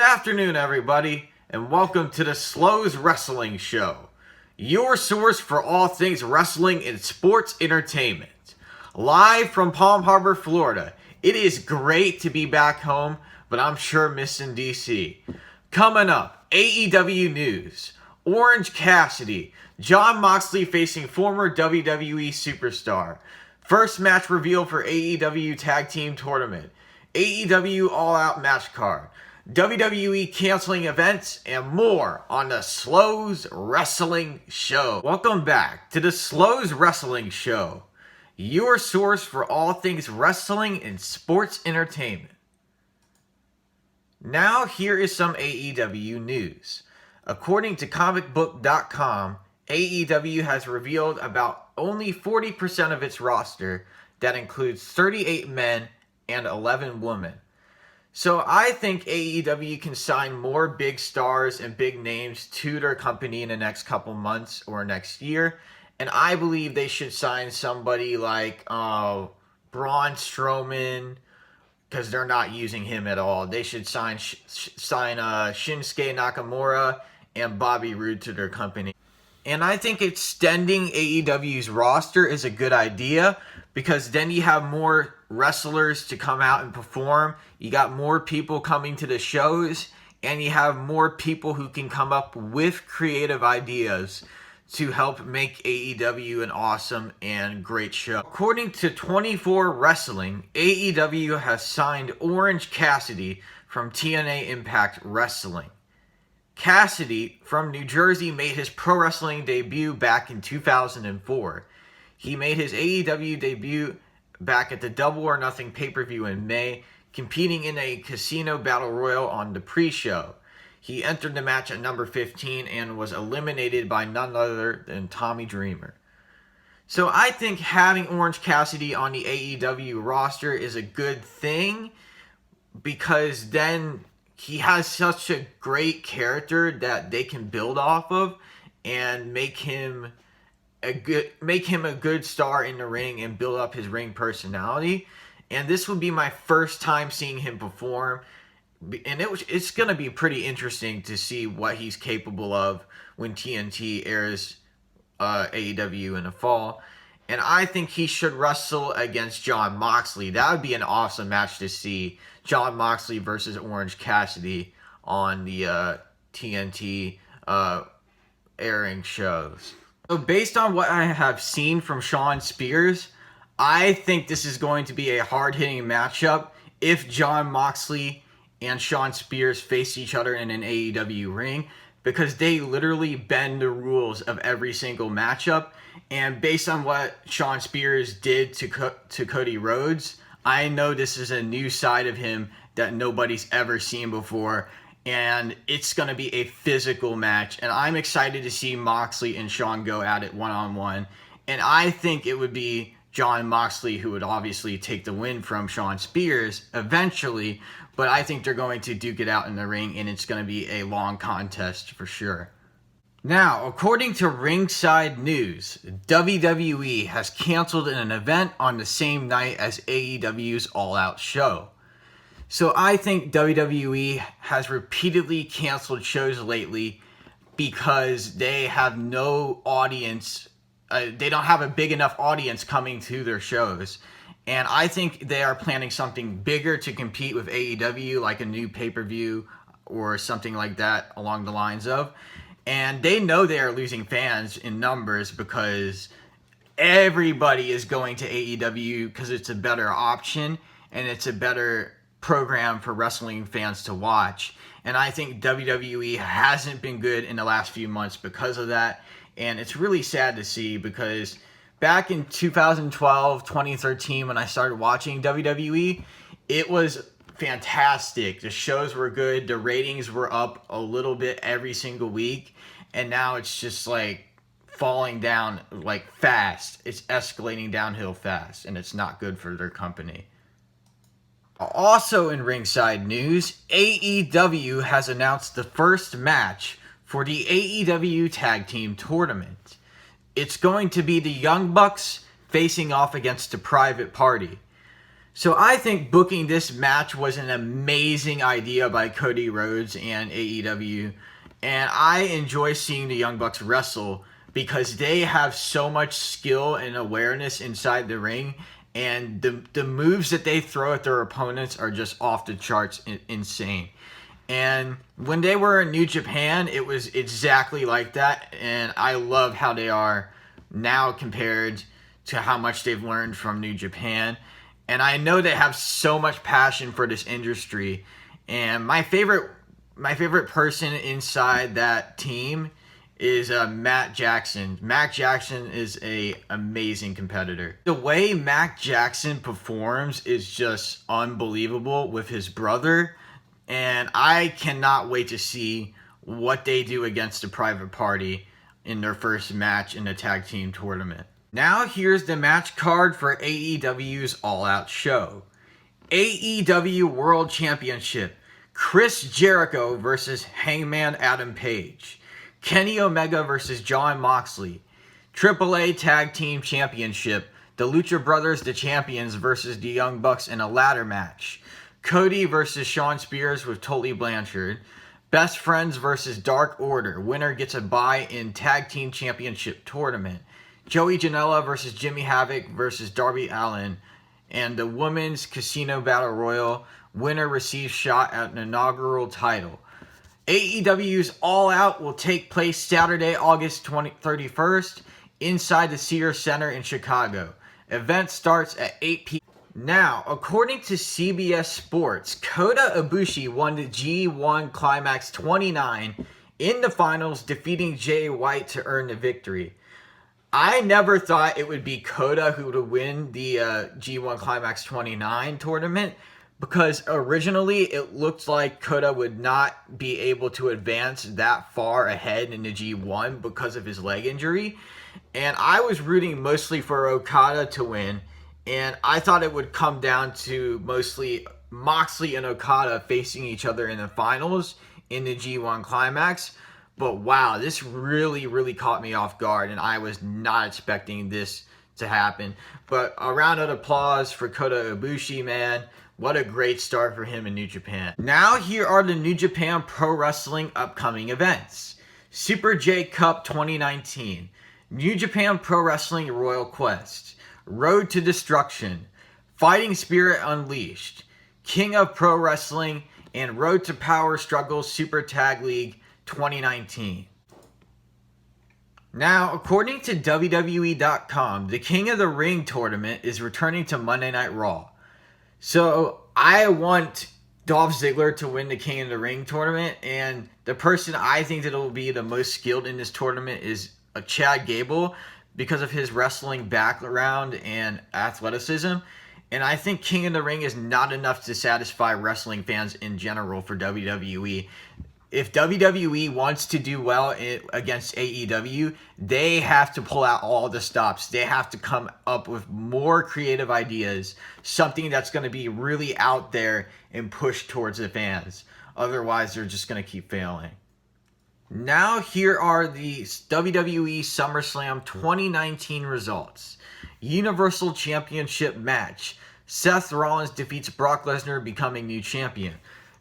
Good afternoon, everybody, and welcome to the Slows Wrestling Show, your source for all things wrestling and sports entertainment. Live from Palm Harbor, Florida. It is great to be back home, but I'm sure missing DC. Coming up, AEW news. Orange Cassidy, Jon Moxley facing former WWE superstar. First match reveal for AEW Tag Team Tournament. AEW All Out match card. WWE canceling events and more on the Slows Wrestling Show. Welcome back to the Slows Wrestling Show, your source for all things wrestling and sports entertainment. Now here is some AEW news. According to comicbook.com, AEW has revealed about only 40% of its roster. That includes 38 men and 11 women. So I think AEW can sign more big stars and big names to their company in the next couple months or next year. And I believe they should sign somebody like Braun Strowman, because they're not using him at all. They should sign Shinsuke Nakamura and Bobby Roode to their company. And I think extending AEW's roster is a good idea, because then you have more wrestlers to come out and perform. You got more people coming to the shows, and you have more people who can come up with creative ideas to help make AEW an awesome and great show. According to 24 Wrestling, AEW has signed Orange Cassidy from TNA Impact Wrestling. Cassidy from New Jersey made his pro wrestling debut back in 2004. He made his AEW debut back at the Double or Nothing pay-per-view in May, competing in a casino battle royal on the pre-show. He entered the match at number 15 and was eliminated by none other than Tommy Dreamer. So I think having Orange Cassidy on the AEW roster is a good thing, because then he has such a great character that they can build off of and make him a good star in the ring and build up his ring personality. And this would be my first time seeing him perform, and it's going to be pretty interesting to see what he's capable of when TNT airs AEW in the fall. And I think he should wrestle against Jon Moxley. That would be an awesome match to see. Jon Moxley versus Orange Cassidy on the TNT airing shows. So based on what I have seen from Shawn Spears, I think this is going to be a hard-hitting matchup if Jon Moxley and Shawn Spears face each other in an AEW ring, because they literally bend the rules of every single matchup. And based on what Shawn Spears did to Cody Rhodes, I know this is a new side of him that nobody's ever seen before. And it's going to be a physical match. And I'm excited to see Moxley and Shawn go at it one-on-one. And I think it would be Jon Moxley who would obviously take the win from Shawn Spears eventually. But I think they're going to duke it out in the ring, and it's going to be a long contest for sure. Now, according to Ringside News, WWE has canceled an event on the same night as AEW's All Out show. So I think WWE has repeatedly canceled shows lately because they have no audience. They don't have a big enough audience coming to their shows. And I think they are planning something bigger to compete with AEW, like a new pay-per-view or something like that along the lines of. And they know they are losing fans in numbers, because everybody is going to AEW because it's a better option and it's a better program for wrestling fans to watch. And I think WWE hasn't been good in the last few months because of that. And it's really sad to see, because back in 2012, 2013, when I started watching WWE, it was fantastic. The shows were good. The ratings were up a little bit every single week. And now it's just like falling down like fast. It's escalating downhill fast. And it's not good for their company. Also in Ringside News, AEW has announced the first match for the AEW Tag Team Tournament. It's going to be the Young Bucks facing off against the Private Party. So I think booking this match was an amazing idea by Cody Rhodes and AEW. And I enjoy seeing the Young Bucks wrestle because they have so much skill and awareness inside the ring. And the moves that they throw at their opponents are just off the charts insane. And when they were in New Japan, it was exactly like that. And I love how they are now compared to how much they've learned from New Japan. And I know they have so much passion for this industry. And my favorite person inside that team is Matt Jackson. Matt Jackson is a amazing competitor. The way Matt Jackson performs is just unbelievable with his brother. And I cannot wait to see what they do against the Private Party in their first match in the tag team tournament. Now here's the match card for AEW's All Out show. AEW World Championship, Chris Jericho versus Hangman Adam Page. Kenny Omega versus Jon Moxley. AAA Tag Team Championship, the Lucha Brothers, the champions, versus the Young Bucks in a ladder match. Cody versus Shawn Spears with Tully Blanchard. Best Friends versus Dark Order. Winner gets a bye in Tag Team Championship Tournament. Joey Janela versus Jimmy Havoc versus Darby Allin. And the Women's Casino Battle Royal. Winner receives shot at an inaugural title. AEW's All Out will take place Saturday, August 31st inside the Sears Center in Chicago. Event starts at 8 p.m. Now, according to CBS Sports, Kota Ibushi won the G1 Climax 29 in the finals, defeating Jay White to earn the victory. I never thought it would be Kota who would win the G1 Climax 29 tournament, because originally it looked like Kota would not be able to advance that far ahead in the G1 because of his leg injury. And I was rooting mostly for Okada to win. And I thought it would come down to mostly Moxley and Okada facing each other in the finals in the G1 Climax. But wow, this really caught me off guard, and I was not expecting this to happen. But a round of applause for Kota Ibushi, man. What a great start for him in New Japan. Now here are the New Japan Pro Wrestling upcoming events. Super J Cup 2019. New Japan Pro Wrestling Royal Quest. Road to Destruction. Fighting Spirit Unleashed. King of Pro Wrestling. And Road to Power Struggle Super Tag League 2019. Now, according to WWE.com, the King of the Ring tournament is returning to Monday Night Raw. So, I want Dolph Ziggler to win the King of the Ring tournament, and the person I think that will be the most skilled in this tournament is Chad Gable, because of his wrestling background and athleticism. And I think King of the Ring is not enough to satisfy wrestling fans in general for WWE. If WWE wants to do well against AEW, they have to pull out all the stops. They have to come up with more creative ideas, something that's going to be really out there and pushed towards the fans. Otherwise, they're just going to keep failing. Now here are the WWE SummerSlam 2019 results. Universal Championship match. Seth Rollins defeats Brock Lesnar, becoming new champion.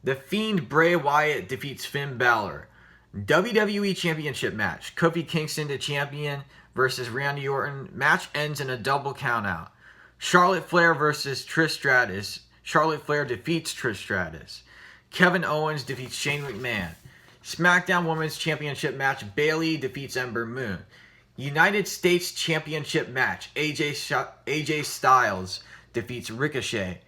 The Fiend Bray Wyatt defeats Finn Balor. WWE Championship match. Kofi Kingston, the champion, versus Randy Orton. Match ends in a double countout. Charlotte Flair versus Trish Stratus. Charlotte Flair defeats Trish Stratus. Kevin Owens defeats Shane McMahon. SmackDown Women's Championship match. Bayley defeats Ember Moon. United States Championship match. AJ Styles defeats Ricochet.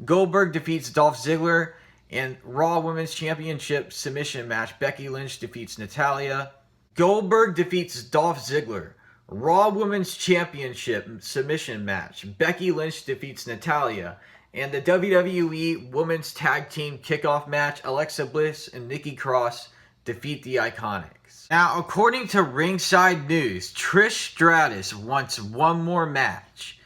Goldberg defeats Dolph Ziggler. And Raw Women's Championship submission match. Becky Lynch defeats Natalya. Goldberg defeats Dolph Ziggler. Raw Women's Championship submission match. Becky Lynch defeats Natalya. And the WWE Women's Tag Team Kickoff match. Alexa Bliss and Nikki Cross defeat the Iconics. Now, according to Ringside News, Trish Stratus wants one more match.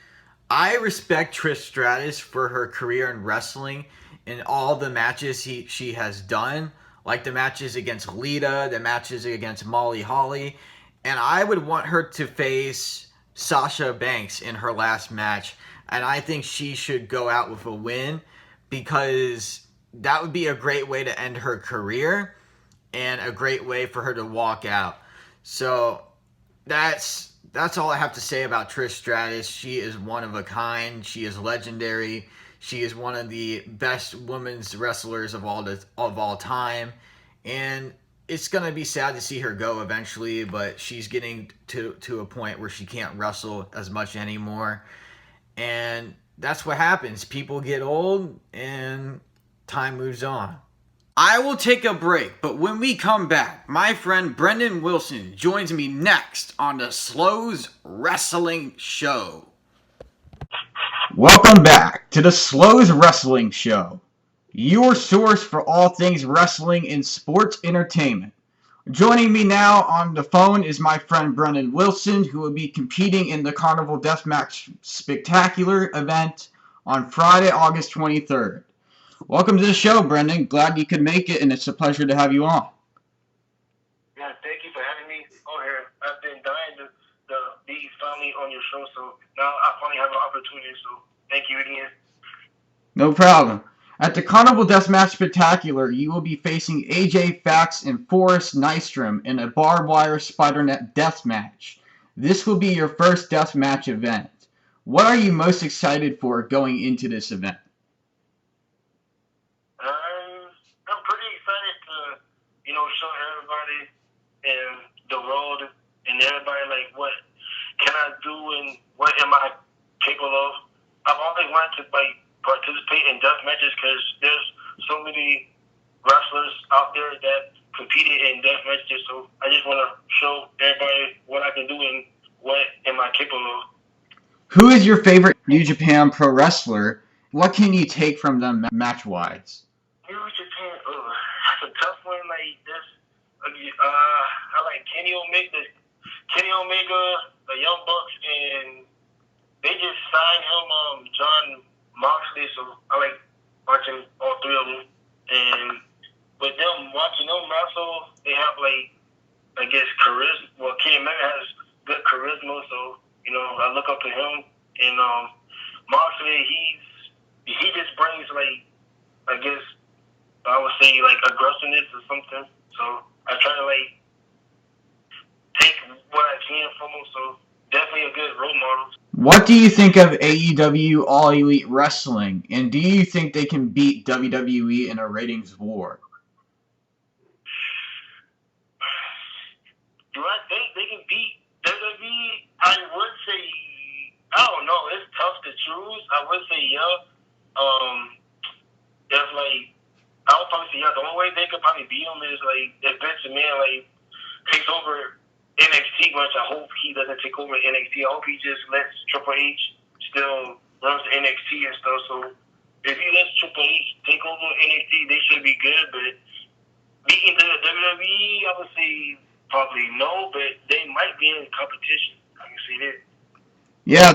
I respect Trish Stratus for her career in wrestling and all the matches she has done, like the matches against Lita, the matches against Molly Holly, and I would want her to face Sasha Banks in her last match, and I think she should go out with a win because that would be a great way to end her career and a great way for her to walk out. So that's all I have to say about Trish Stratus. She is one of a kind. She is legendary. She is one of the best women's wrestlers of all time, and it's gonna be sad to see her go eventually. But she's getting to a point where she can't wrestle as much anymore, and that's what happens. People get old, and time moves on. I will take a break, but when we come back, my friend Brendan Wilson joins me next on the Slows Wrestling Show. Welcome back to the Slows Wrestling Show, your source for all things wrestling and sports entertainment. Joining me now on the phone is my friend Brendan Wilson, who will be competing in the Carnival Deathmatch Spectacular event on Friday, August 23rd. Welcome to the show, Brendan. Glad you could make it, and it's a pleasure to have you on. Yeah, thank you for having me on here. I've been dying to be finally on your show, so now I finally have an opportunity, so thank you again. No problem. At the Carnival Deathmatch Spectacular, you will be facing AJ Fax and Forrest Nystrom in a barbed wire spider net death match. This will be your first death match event. What are you most excited for going into this event? I'm pretty excited to, show everybody in the world and everybody, like, what can I do and what am I capable of. I've always wanted to, like, participate in death matches because there's so many wrestlers out there that competed in death matches, so I just want to show everybody what I can do and what am I capable of. Who is your favorite New Japan Pro Wrestler? What can you take from them match-wise? New Japan, that's a tough one. Like this, I like Kenny Omega, the Young Bucks, and they just signed him, John Moxley. So I like watching all three of them. And with them watching them wrestle, they have like I guess charisma. Well, Kenny Omega has good charisma, so I look up to him. And Moxley, he just brings like I guess I would say like aggressiveness or something. So I try to like take what I can from him. So definitely a good role model. What do you think of AEW All Elite Wrestling, and do you think they can beat WWE in a ratings war? Do I think they can beat WWE? I would say I don't know. It's tough to choose. I would say yeah. If like I would probably say yeah. The only way they could probably beat them is like if Vince McMahon like takes over NXT, which I hope he doesn't take over NXT. I hope he just lets Triple H still runs NXT and stuff. So if he lets Triple H take over NXT, they should be good. But beating the WWE, I would say probably no, but they might be in competition. I can see that. Yeah,